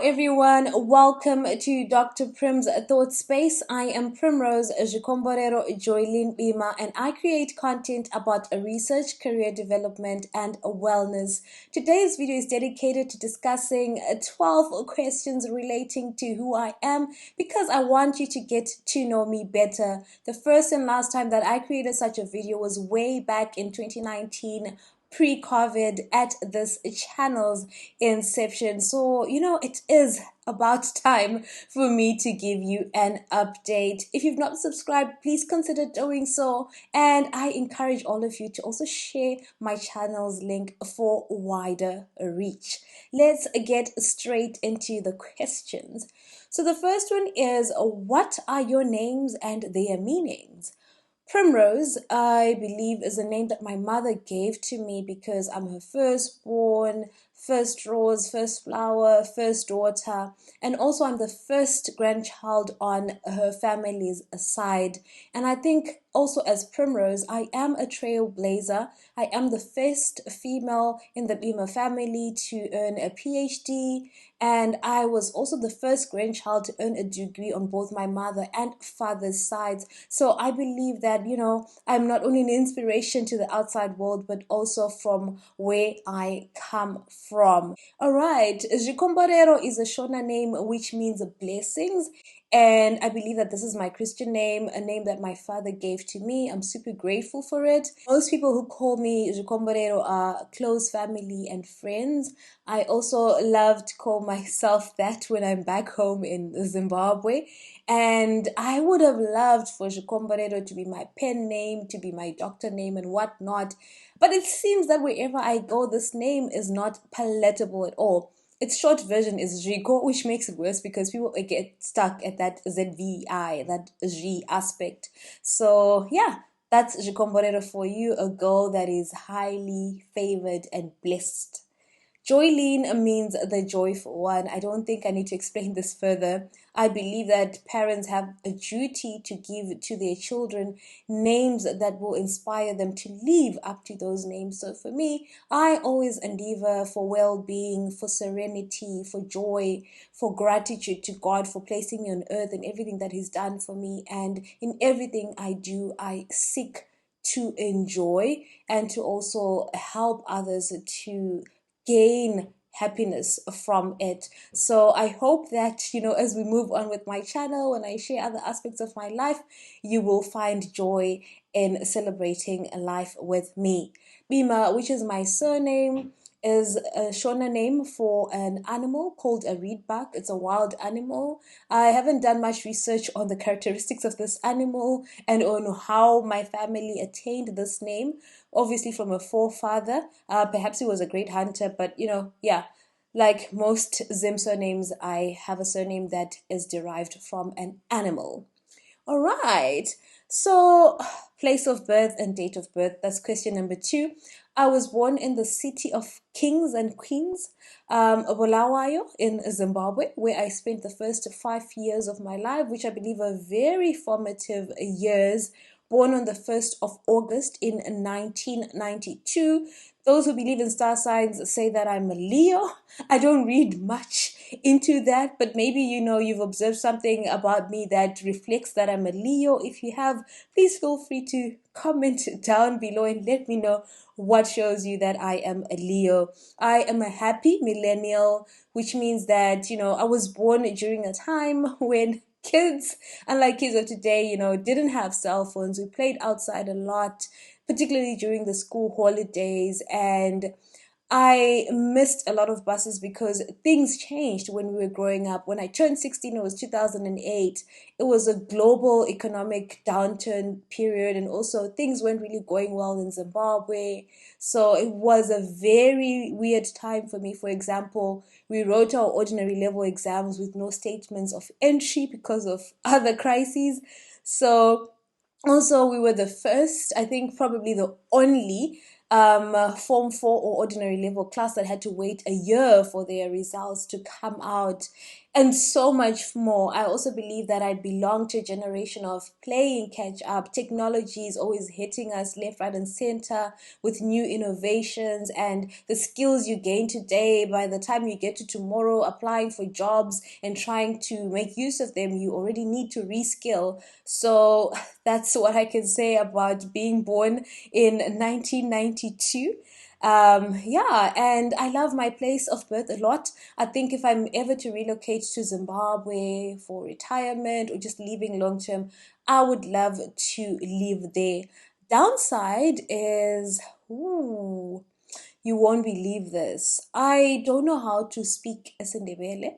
everyone, welcome to Dr. Prim's Thought Space. I am Primrose Jikomborero Joylin Bima, and I create content about research, career development, and wellness. Today's video is dedicated to discussing 12 questions relating to who I am because I want you to get to know me better. The first and last time that I created such a video was way back in 2019, pre-COVID, at this channel's inception. So it is about time for me to give you an update. If you've not subscribed, please consider doing so, and I encourage all of you to also share my channel's link for wider reach. Let's get straight into the questions. So the first one is, what are your names and their meanings? Primrose, I believe, is a name that my mother gave to me because I'm her firstborn, first rose, first flower, first daughter, and also I'm the first grandchild on her family's side. And I think also as Primrose, I am a trailblazer. I am the first female in the Bima family to earn a PhD, and I was also the first grandchild to earn a degree on both my mother and father's sides. So I believe that, I'm not only an inspiration to the outside world, but also from where I come from. All right, Jikomborero is a Shona name which means blessings. And I believe that this is my Christian name, a name that my father gave to me. I'm super grateful for it. Most people who call me Jikomborero are close family and friends. I also love to call myself that when I'm back home in Zimbabwe. And I would have loved for Jikomborero to be my pen name, to be my doctor name and whatnot. But it seems that wherever I go, this name is not palatable at all. Its short version is Jiko, which makes it worse because people get stuck at that ZVI, that G aspect. So yeah, that's Jikomborero for you, a girl that is highly favored and blessed. Joylene means the joyful one. I don't think I need to explain this further. I believe that parents have a duty to give to their children names that will inspire them to live up to those names. So for me, I always endeavor for well-being, for serenity, for joy, for gratitude to God for placing me on earth and everything that He's done for me. And in everything I do, I seek to enjoy and to also help others to gain happiness from it. So I hope that, as we move on with my channel, when I share other aspects of my life, you will find joy in celebrating life with me. Bima, which is my surname, is a Shona name for an animal called a reedbuck. It's a wild animal. I haven't done much research on the characteristics of this animal and on how my family attained this name. Obviously from a forefather. Perhaps he was a great hunter, but yeah. Like most Zim surnames, I have a surname that is derived from an animal. All right. So, place of birth and date of birth. That's question number 2. I was born in the city of kings and queens, Bulawayo in Zimbabwe, where I spent the first 5 years of my life, which I believe are very formative years. Born on the 1st of August in 1992. Those who believe in star signs say that I'm a Leo. I don't read much into that, but maybe you've observed something about me that reflects that I'm a Leo. If you have, please feel free to comment down below and let me know what shows you that I am a Leo. I am a happy millennial, which means that I was born during a time when kids, unlike kids of today, didn't have cell phones. We played outside a lot, particularly during the school holidays, and I missed a lot of buses because things changed when we were growing up. When I turned 16, it was 2008. It was a global economic downturn period, and also things weren't really going well in Zimbabwe. So it was a very weird time for me. For example, we wrote our ordinary level exams with no statements of entry because of other crises. So also, we were the first, I think probably the only Form 4 or ordinary level class that had to wait a year for their results to come out. and so much more. I also believe that I belong to a generation of playing catch up. Technology is always hitting us left, right, and center with new innovations, and the skills you gain today, by the time you get to tomorrow, applying for jobs and trying to make use of them, you already need to reskill. So that's what I can say about being born in 1992. Yeah, and I love my place of birth a lot. I think if I'm ever to relocate to Zimbabwe for retirement or just living long term, I would love to live there. Downside is, ooh, you won't believe this. I don't know how to speak Isindebele.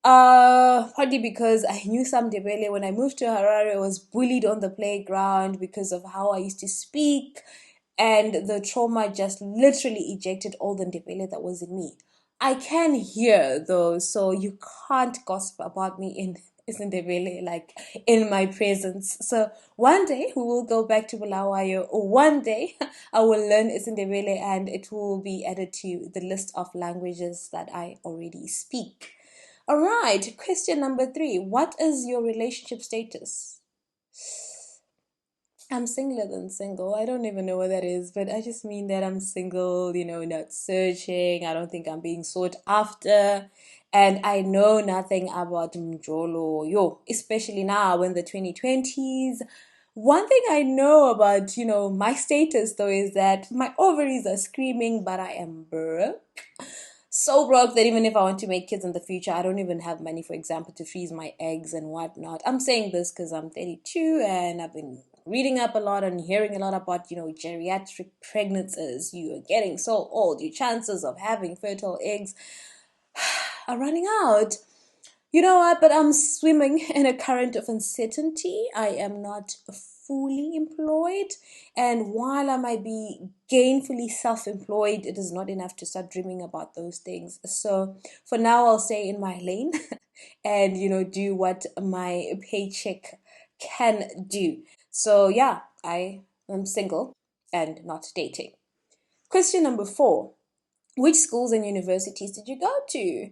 Partly because I knew some Ndebele. When I moved to Harare, I was bullied on the playground because of how I used to speak, and the trauma just literally ejected all the Ndebele that was in me. I can hear though, so you can't gossip about me in Isindebele, like in my presence. So one day we will go back to Bulawayo, or one day I will learn Isindebele and it will be added to the list of languages that I already speak. All right, question number three. What is your relationship status? I'm singler than single. I don't even know what that is, but I just mean that I'm single, not searching. I don't think I'm being sought after. And I know nothing about Mjolo, yo, especially now in the 2020s. One thing I know about, my status though is that my ovaries are screaming, but I am broke, so broke that even if I want to make kids in the future, I don't even have money, for example, to freeze my eggs and whatnot. I'm saying this because I'm 32 and I've been reading up a lot and hearing a lot about, geriatric pregnancies. You are getting so old, your chances of having fertile eggs are running out. You know what? But I'm swimming in a current of uncertainty. I am not fully employed. And while I might be gainfully self employed, it is not enough to start dreaming about those things. So for now, I'll stay in my lane and, do what my paycheck can do. So yeah, I am single and not dating. Question number four. Which schools and universities did you go to?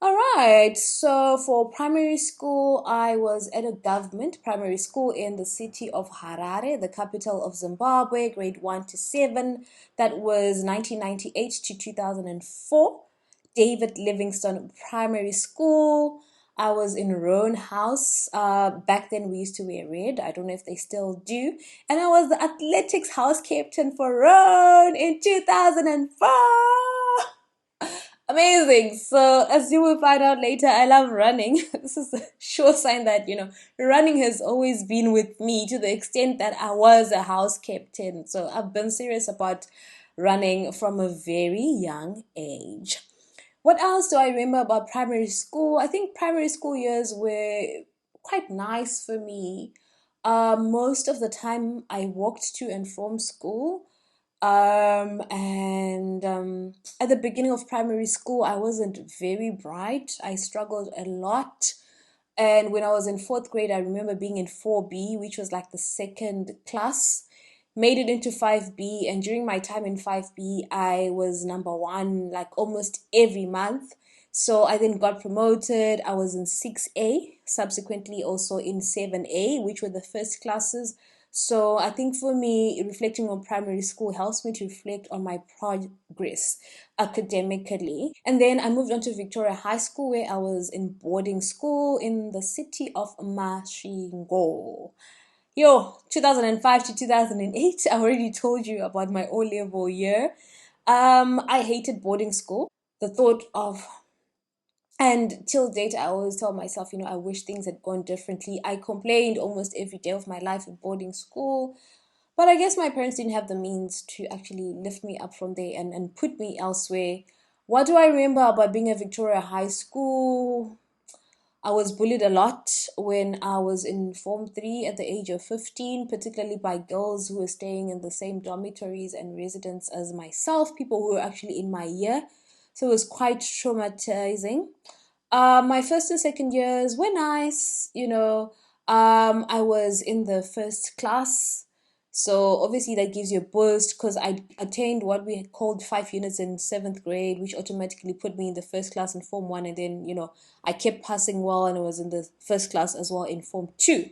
All right. So for primary school, I was at a government primary school in the city of Harare, the capital of Zimbabwe, grade 1 to 7. That was 1998 to 2004. David Livingstone Primary School. I was in Roan House. Back then, we used to wear red. I don't know if they still do. And I was the athletics house captain for Roan in 2004. Amazing. So, as you will find out later, I love running. This is a sure sign that, running has always been with me to the extent that I was a house captain. So, I've been serious about running from a very young age. What else do I remember about primary school? I think primary school years were quite nice for me. Most of the time, I walked to and from school. And At the beginning of primary school, I wasn't very bright. I struggled a lot. And when I was in fourth grade, I remember being in 4B, which was like the second class, made it into 5B. And during my time in 5B, I was number one like almost every month. So I then got promoted. I was in 6A, subsequently also in 7A, which were the first classes. So I think for me, reflecting on primary school helps me to reflect on my progress academically. And then I moved on to Victoria High School, where I was in boarding school in the city of Mashingo. Yo, 2005 to 2008, I already told you about my O-level year. I hated boarding school. The thought of and till date, I always tell myself, I wish things had gone differently. I complained almost every day of my life in boarding school. But I guess my parents didn't have the means to actually lift me up from there and put me elsewhere. What do I remember about being at Victoria High School? I was bullied a lot when I was in Form 3 at the age of 15, particularly by girls who were staying in the same dormitories and residence as myself, people who were actually in my year. So it was quite traumatizing. My first and second years were nice. I was in the first class. So obviously that gives you a boost because I attained what we called 5 units in seventh grade, which automatically put me in the first class in Form 1. And then, I kept passing well and I was in the first class as well in Form 2.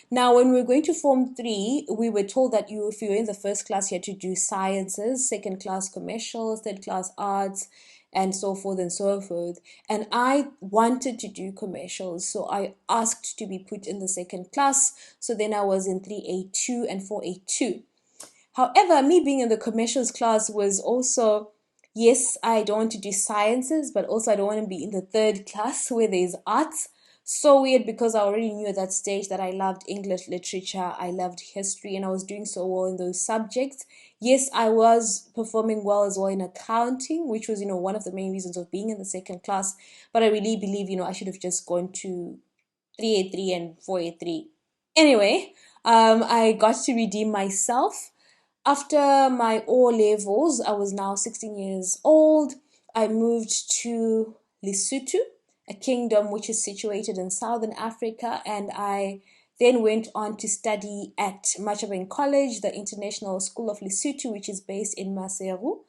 Now, when we were going to Form 3, we were told that if you were in the first class, you had to do sciences, second class commercials, third class arts, and so forth and so forth. And I wanted to do commercials, so I asked to be put in the second class. So then I was in 3A2 and 4A2. However, me being in the commercials class was also, yes, I don't want to do sciences, but also I don't want to be in the third class where there's arts. So weird because I already knew at that stage that I loved English literature, I loved history, and I was doing so well in those subjects. Yes, I was performing well as well in accounting, which was, one of the main reasons of being in the second class. But I really believe, I should have just gone to 3A3 and 4A3. Anyway, I got to redeem myself. After my O levels, I was now 16 years old. I moved to Lesotho, a kingdom which is situated in southern Africa, and I then went on to study at Machabeng College, the International School of Lesotho, which is based in Maseru.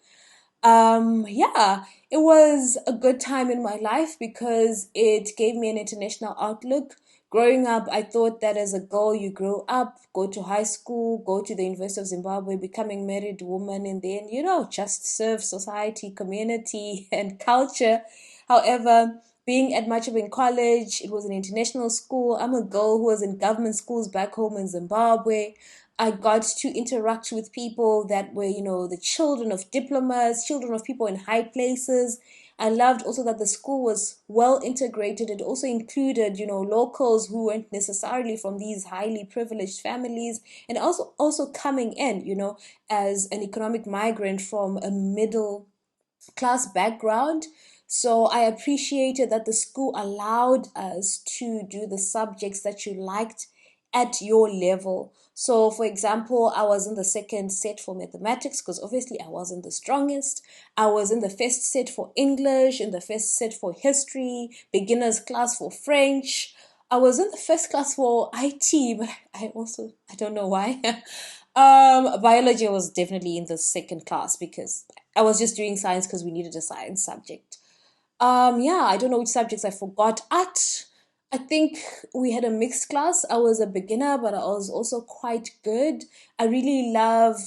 Yeah, it was a good time in my life because it gave me an international outlook. Growing up, I thought that as a girl, you grow up, go to high school, go to the University of Zimbabwe, becoming married woman, and then, just serve society, community, and culture. However, being at Machabeng College, it was an international school. I'm a girl who was in government schools back home in Zimbabwe. I got to interact with people that were, the children of diplomats, children of people in high places. I loved also that the school was well integrated. It also included, locals who weren't necessarily from these highly privileged families, and also coming in, as an economic migrant from a middle class background. So I appreciated that the school allowed us to do the subjects that you liked at your level. So, for example, I was in the second set for mathematics because obviously I wasn't the strongest. I was in the first set for English, in the first set for history, beginners class for French. I was in the first class for IT, but I don't know why. Biology was definitely in the second class because I was just doing science because we needed a science subject. Yeah, I don't know which subjects I forgot. Art, I think we had a mixed class. I was a beginner, but I was also quite good. I really loved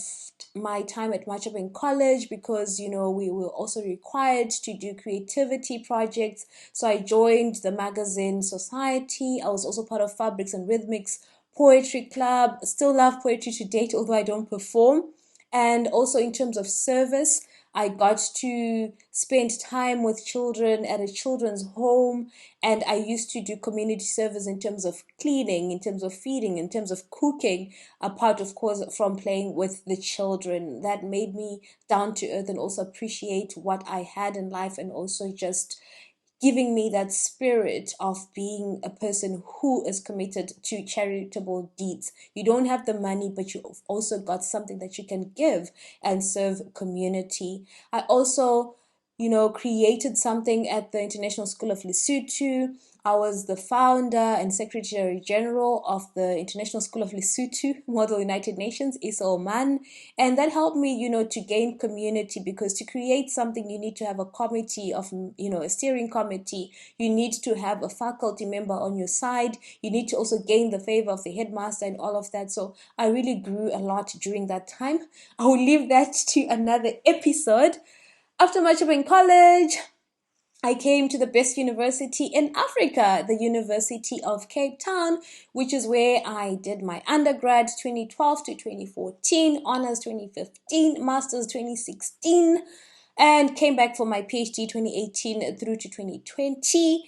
my time at Machabeng College because, we were also required to do creativity projects. So I joined the magazine Society. I was also part of Fabrics and Rhythmics Poetry Club. Still love poetry to date, although I don't perform. And also in terms of service, I got to spend time with children at a children's home, and I used to do community service in terms of cleaning, in terms of feeding, in terms of cooking, apart, of course, from playing with the children. That made me down to earth and also appreciate what I had in life, and also just giving me that spirit of being a person who is committed to charitable deeds. You don't have the money, but you've also got something that you can give and serve community. I also, created something at the International School of Lesotho. I was the founder and secretary general of the International School of Lesotho, Model United Nations, Isa Oman. And that helped me, to gain community because to create something, you need to have a committee of, a steering committee. You need to have a faculty member on your side. You need to also gain the favor of the headmaster and all of that. So I really grew a lot during that time. I will leave that to another episode. After Machabeng College, I came to the best university in Africa, the University of Cape Town, which is where I did my undergrad 2012 to 2014, honors 2015, masters 2016, and came back for my PhD 2018 through to 2020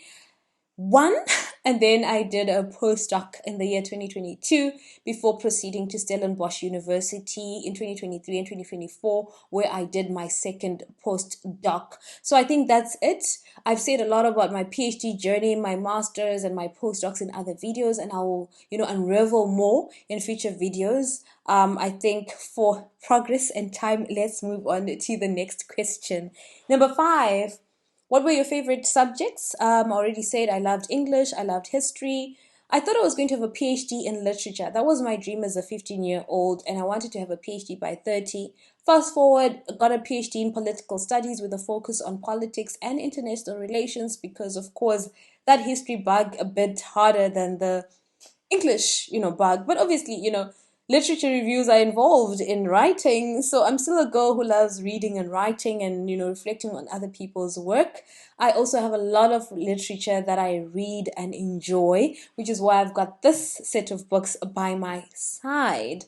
one, and then I did a postdoc in the year 2022 before proceeding to Stellenbosch University in 2023 and 2024, where I did my second postdoc. So I think that's it. I've said a lot about my PhD journey, my masters, and my postdocs in other videos, and I will, unravel more in future videos. I think for progress and time, let's move on to the next question. Number 5. What were your favorite subjects? I already said I loved English, I loved history. I thought I was going to have a PhD in literature. That was my dream as a 15-year-old, and I wanted to have a PhD by 30. Fast forward, got a PhD in political studies with a focus on politics and international relations because, of course, that history bug a bit harder than the English, bug. But obviously, literature reviews are involved in writing. So I'm still a girl who loves reading and writing and, reflecting on other people's work. I also have a lot of literature that I read and enjoy, which is why I've got this set of books by my side.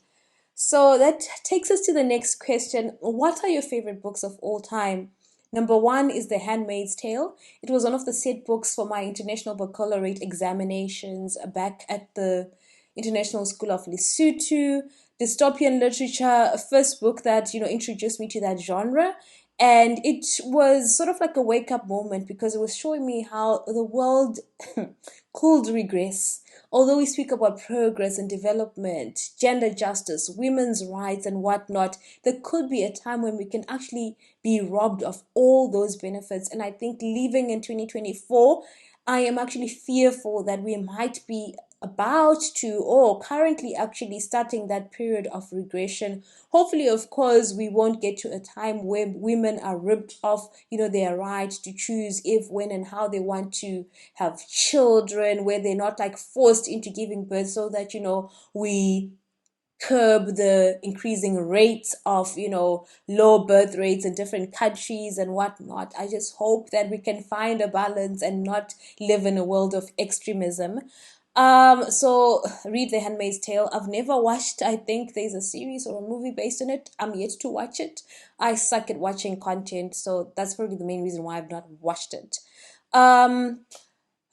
So that takes us to the next question. What are your favorite books of all time? Number one is The Handmaid's Tale. It was one of the set books for my International Baccalaureate examinations back at the International School of Lesotho. Dystopian literature, first book that, introduced me to that genre. And it was sort of like a wake up moment because it was showing me how the world could regress. Although we speak about progress and development, gender justice, women's rights, and whatnot, there could be a time when we can actually be robbed of all those benefits. And I think living in 2024, I am actually fearful that we might be about to or currently actually starting that period of regression. Hopefully, of course, we won't get to a time where women are ripped of their right to choose if, when, and how they want to have children, where they're not like forced into giving birth, so that we curb the increasing rates of low birth rates in different countries and whatnot. I just hope that we can find a balance and not live in a world of extremism. So read The Handmaid's Tale. I've never watched, I think there's a series or a movie based on it. I'm yet to watch it. I suck at watching content, so that's probably the main reason why I've not watched it. Um,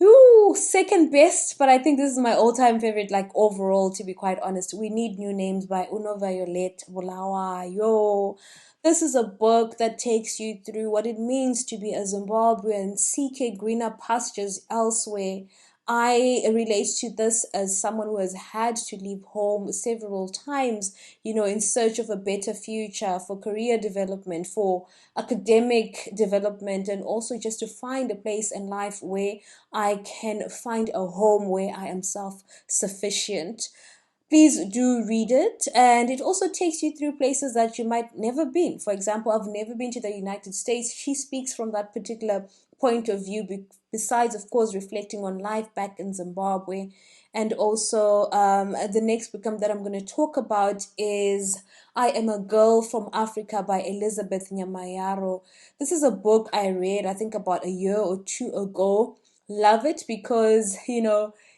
Ooh, second best, but I think this is my all-time favorite, like overall, to be quite honest. We Need New Names by Uno Violet Bulawayo. This is a book that takes you through what it means to be a Zimbabwean seeking greener pastures elsewhere. I relate to this as someone who has had to leave home several times, in search of a better future, for career development, for academic development, and also just to find a place in life where I can find a home where I am self sufficient. Please do read it, and it also takes you through places that you might never been. For example, I've never been to the United States. She speaks from that particular point of view, besides, of course, reflecting on life back in Zimbabwe. And also, the next book that I'm going to talk about is I Am a Girl from Africa by Elizabeth Nyamayaro. This is a book I read, I think, about a year or two ago. Love it because,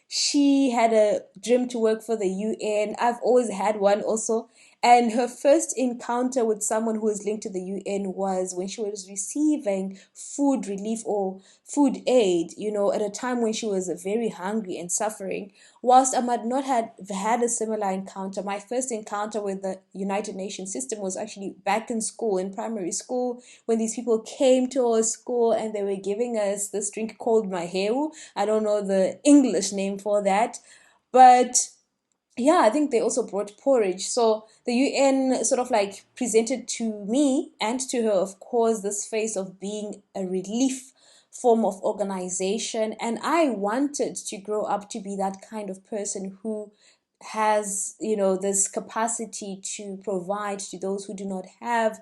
she had a dream to work for the UN. I've always had one also. And her first encounter with someone who is linked to the UN was when she was receiving food relief or food aid, at a time when she was very hungry and suffering. Whilst I might not have had a similar encounter, my first encounter with the United Nations system was actually back in school, in primary school, when these people came to our school and they were giving us this drink called maheu. I don't know the English name for that, but yeah, I think they also brought porridge. So the UN sort of like presented to me and to her, of course, this face of being a relief form of organization. And I wanted to grow up to be that kind of person who has, this capacity to provide to those who do not have,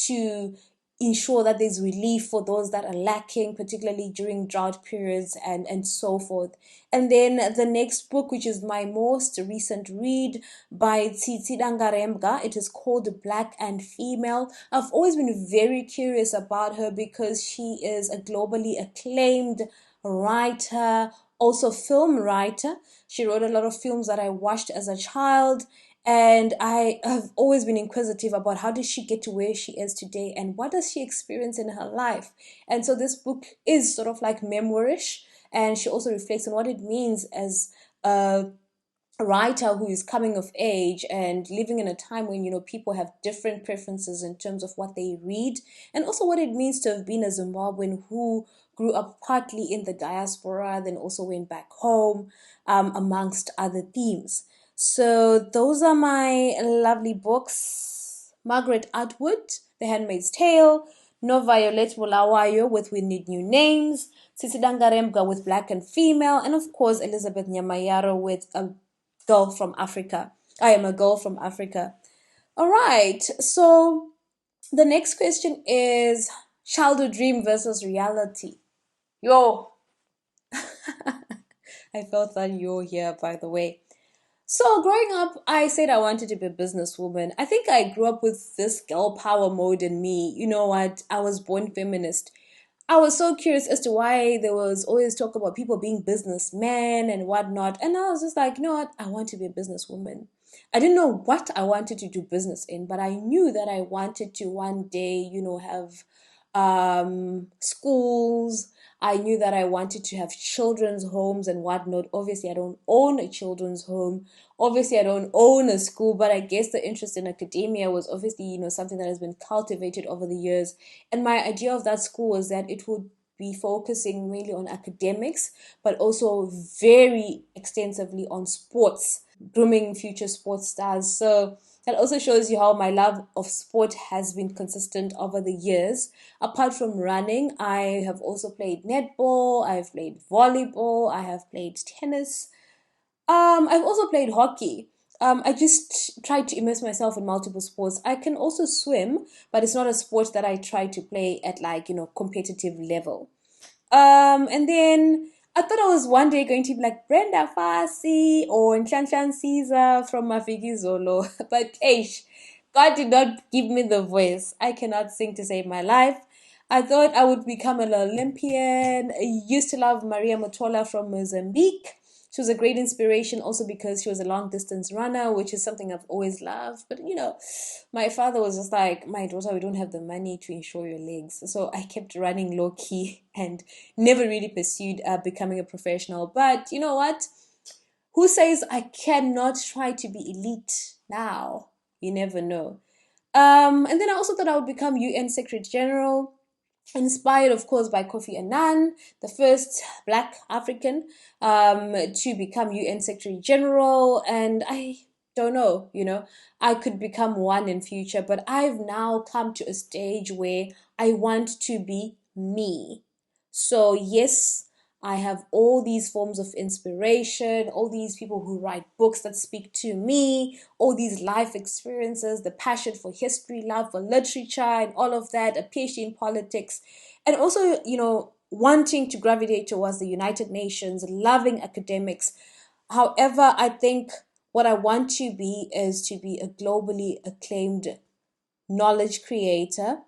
to ensure that there's relief for those that are lacking, particularly during drought periods and so forth. And then the next book, which is my most recent read by Tsitsi Dangarembga, it is called Black and Female. I've always been very curious about her because she is a globally acclaimed writer, also film writer. She wrote a lot of films that I watched as a child, and I have always been inquisitive about how did she get to where she is today and what does she experience in her life. And so this book is sort of like memoirish, and she also reflects on what it means as a writer who is coming of age and living in a time when people have different preferences in terms of what they read, and also what it means to have been a Zimbabwean who grew up partly in the diaspora, then also went back home, amongst other themes. So those are my lovely books: Margaret Atwood, The Handmaid's Tale, No Violet Bulawayo with We Need New Names, Sisi Dangarembga with Black and Female, and of course Elizabeth Nyamayaro with A Girl from Africa. I am a girl from Africa. All right, so the next question is childhood dream versus reality. Yo, I felt that yo here, by the way. So, growing up, I said I wanted to be a businesswoman. I think I grew up with this girl power mode in me. You know what? I was born feminist. I was so curious as to why there was always talk about people being businessmen and whatnot. And I was just like, you know what? I want to be a businesswoman. I didn't know what I wanted to do business in, but I knew that I wanted to one day, have schools. I knew that I wanted to have children's homes and whatnot. Obviously, I don't own a children's home. Obviously, I don't own a school, but I guess the interest in academia was obviously, something that has been cultivated over the years. And my idea of that school was that it would be focusing mainly on academics, but also very extensively on sports, grooming future sports stars. So that also shows you how my love of sport has been consistent over the years. Apart from running, I have also played netball, I've played volleyball, I have played tennis. I've also played hockey. I just try to immerse myself in multiple sports. I can also swim, but it's not a sport that I try to play at like, competitive level. And then I thought I was one day going to be like Brenda Fassi or Nshanshan Caesar from Mafiki Zolo. But God did not give me the voice. I cannot sing to save my life. I thought I would become an Olympian. I used to love Maria Motola from Mozambique. She was a great inspiration also because she was a long distance runner, which is something I've always loved. But my father was just like, my daughter, we don't have the money to insure your legs. So I kept running low key and never really pursued becoming a professional. But you know what? Who says I cannot try to be elite now? You never know. And then I also thought I would become UN Secretary General, inspired, of course, by Kofi Annan, the first Black African to become UN Secretary General. And I don't know, I could become one in future, but I've now come to a stage where I want to be me. So, yes, I have all these forms of inspiration, all these people who write books that speak to me, all these life experiences, the passion for history, love for literature, and all of that, a PhD in politics, and also, wanting to gravitate towards the United Nations, loving academics. However, I think what I want to be is to be a globally acclaimed knowledge creator,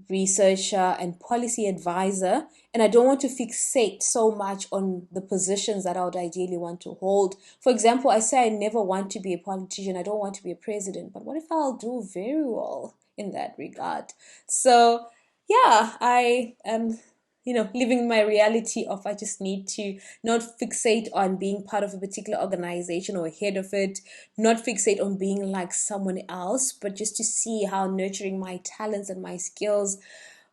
researcher, and policy advisor. And I don't want to fixate so much on the positions that I would ideally want to hold. For example, I say I never want to be a politician, I don't want to be a president, but what if I'll do very well in that regard? So, yeah, I am living my reality of I just need to not fixate on being part of a particular organization or head of it, not fixate on being like someone else, but just to see how nurturing my talents and my skills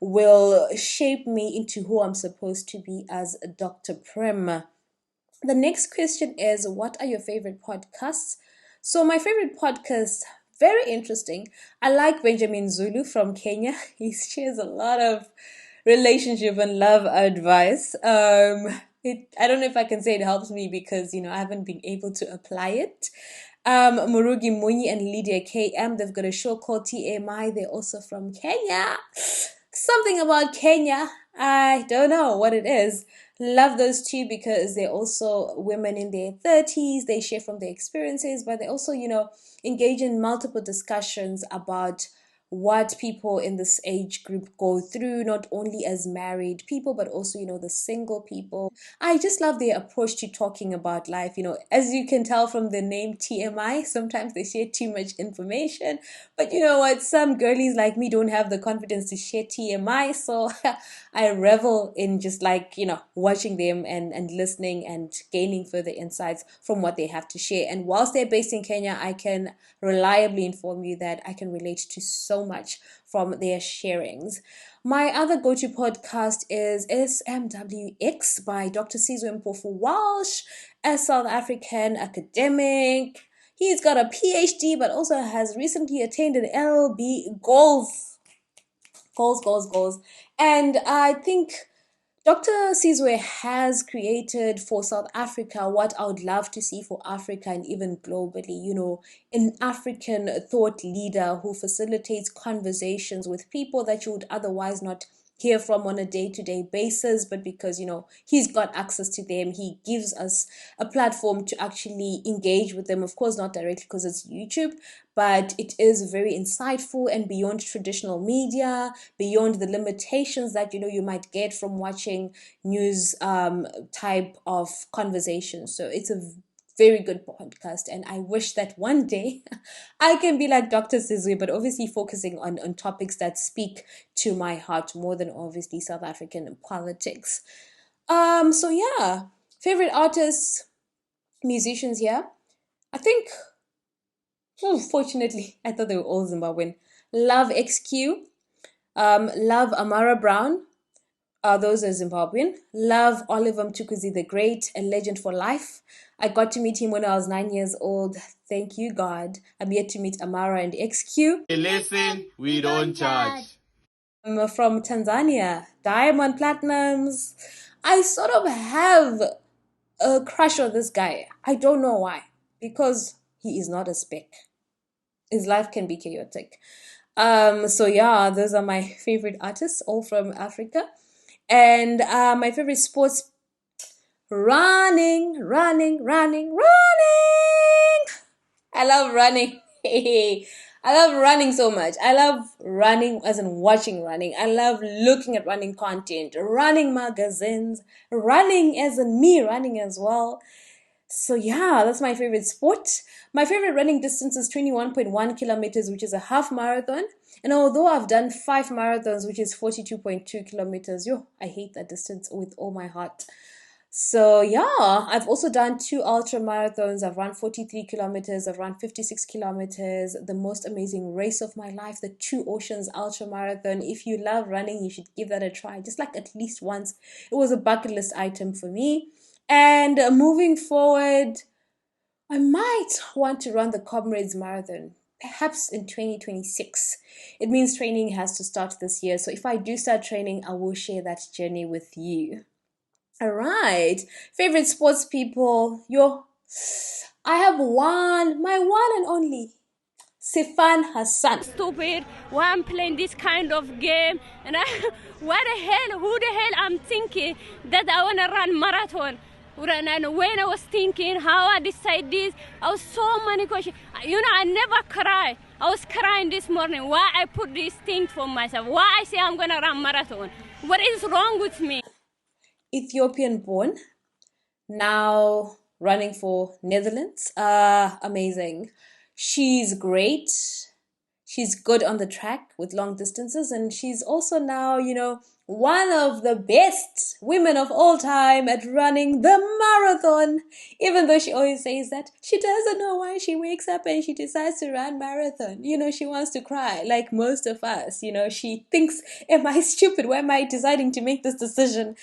will shape me into who I'm supposed to be as Dr. Prim. The next question is, what are your favorite podcasts? So my favorite podcast, very interesting. I like Benjamin Zulu from Kenya. He shares a lot of relationship and love advice. I don't know if I can say it helps me because I haven't been able to apply it. Murugi Munyi and Lydia KM, they've got a show called TMI. They're also from Kenya. Something about Kenya, I don't know what it is. Love those two because they're also women in their 30s. They share from their experiences, but they also, engage in multiple discussions about what people in this age group go through, not only as married people, but also, the single people. I just love their approach to talking about life. As you can tell from the name TMI, sometimes they share too much information. But you know what? Some girlies like me don't have the confidence to share TMI. So I revel in just like, watching them and listening and gaining further insights from what they have to share. And whilst they're based in Kenya, I can reliably inform you that I can relate to so much from their sharings. My other go-to podcast is SMWX by Dr. Sizwe Mpofu Walsh, a South African academic. He's got a PhD, but also has recently attained an LLB golf. Goals, goals, goals. And I think Dr. Sizwe has created for South Africa what I would love to see for Africa and even globally, an African thought leader who facilitates conversations with people that you would otherwise not hear from on a day-to-day basis, but because he's got access to them, he gives us a platform to actually engage with them. Of course, not directly because it's YouTube, but it is very insightful and beyond traditional media, beyond the limitations that you might get from watching news type of conversations. So it's a very good podcast, and I wish that one day I can be like Dr. Sizwe, but obviously focusing on topics that speak to my heart more than obviously South African politics. So yeah, favorite artists, musicians here. I think, fortunately, I thought they were all Zimbabwean. Love XQ, love Amara Brown. Those are Zimbabwean. Love Oliver Mtukudzi the Great, a legend for life. I got to meet him when I was 9 years old. Thank you, God. I'm yet to meet Amara and XQ. Listen, we don't charge. I'm from Tanzania, Diamond Platinums. I sort of have a crush on this guy. I don't know why. Because he is not a spec. His life can be chaotic. So yeah, those are my favorite artists, all from Africa. And my favorite sports, running. I love running. I love running so much. I love running as in watching running. I love looking at running content, running magazines, running as in me running as well. So yeah, that's my favorite sport. My favorite running distance is 21.1 kilometers, which is a half marathon. And although I've done 5 marathons, which is 42.2 kilometers, I hate that distance with all my heart. So yeah, I've also done 2 ultra marathons. I've run 43 kilometers. I've run 56 kilometers. The most amazing race of my life, the Two Oceans Ultra Marathon. If you love running, you should give that a try. Just like at least once. It was a bucket list item for me. And moving forward, I might want to run the Comrades Marathon, perhaps in 2026. It means training has to start this year. So if I do start training, I will share that journey with you. All right. Favorite sports people? I have my one and only. Sifan Hassan. Stupid. Why I'm playing this kind of game? And who the hell I'm thinking that I want to run marathon? And when I was thinking how I decide this, I was so many questions. I never cry. I was crying this morning. Why I put this thing for myself? Why I say I'm going to run marathon? What is wrong with me? Ethiopian born, now running for Netherlands. Amazing. She's great. She's good on the track with long distances, and she's also now, one of the best women of all time at running the marathon. Even though she always says that, she doesn't know why she wakes up and she decides to run marathon. She wants to cry like most of us. She thinks, am I stupid? Why am I deciding to make this decision?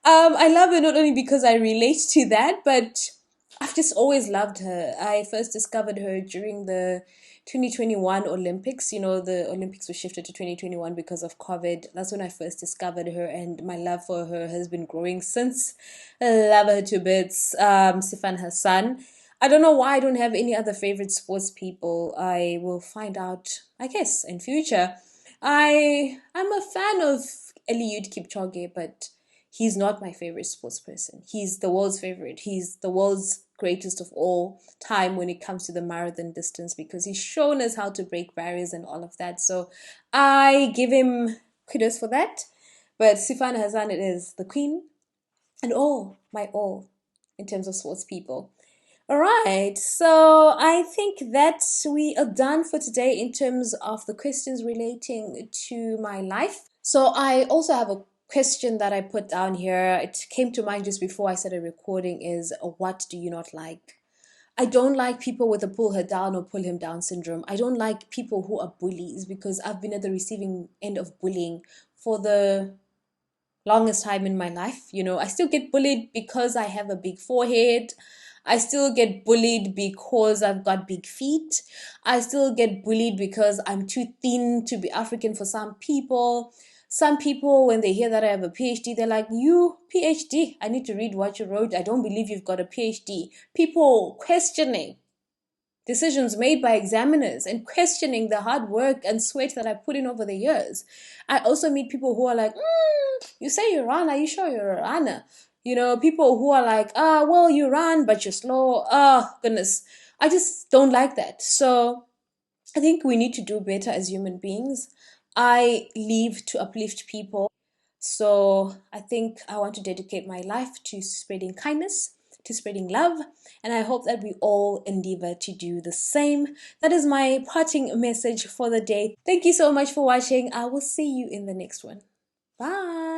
I love her not only because I relate to that, but I've just always loved her. I first discovered her during the 2021 Olympics. The Olympics were shifted to 2021 because of COVID. That's when I first discovered her, and my love for her has been growing since. I love her to bits. Sifan Hassan. I don't know why I don't have any other favorite sports people. I will find out, I guess, in future. I'm a fan of Eliud Kipchoge, but he's not my favorite sports person. He's the world's favorite. He's the world's greatest of all time when it comes to the marathon distance because he's shown us how to break barriers and all of that. So I give him kudos for that. But Sifan Hassan is the queen and my all in terms of sports people. All right, so I think that we are done for today in terms of the questions relating to my life. So I also have a question that I put down here. It came to mind just before I started recording is, what do you not like? I don't like people with a pull her down or pull him down syndrome. I don't like people who are bullies because I've been at the receiving end of bullying for the longest time in my life. I still get bullied because I have a big forehead. I still get bullied because I've got big feet. I still get bullied because I'm too thin to be African for some people. Some people, when they hear that I have a PhD, they're like, you, PhD? I need to read what you wrote. I don't believe you've got a PhD. People questioning decisions made by examiners and questioning the hard work and sweat that I put in over the years. I also meet people who are like, you say you run, are you sure you're a runner? You know, people who are like, well, you run, but you're slow. Oh, goodness. I just don't like that. So I think we need to do better as human beings. I live to uplift people. So I think I want to dedicate my life to spreading kindness, to spreading love, and I hope that we all endeavor to do the same. That is my parting message for the day. Thank you so much for watching. I will see you in the next one. Bye.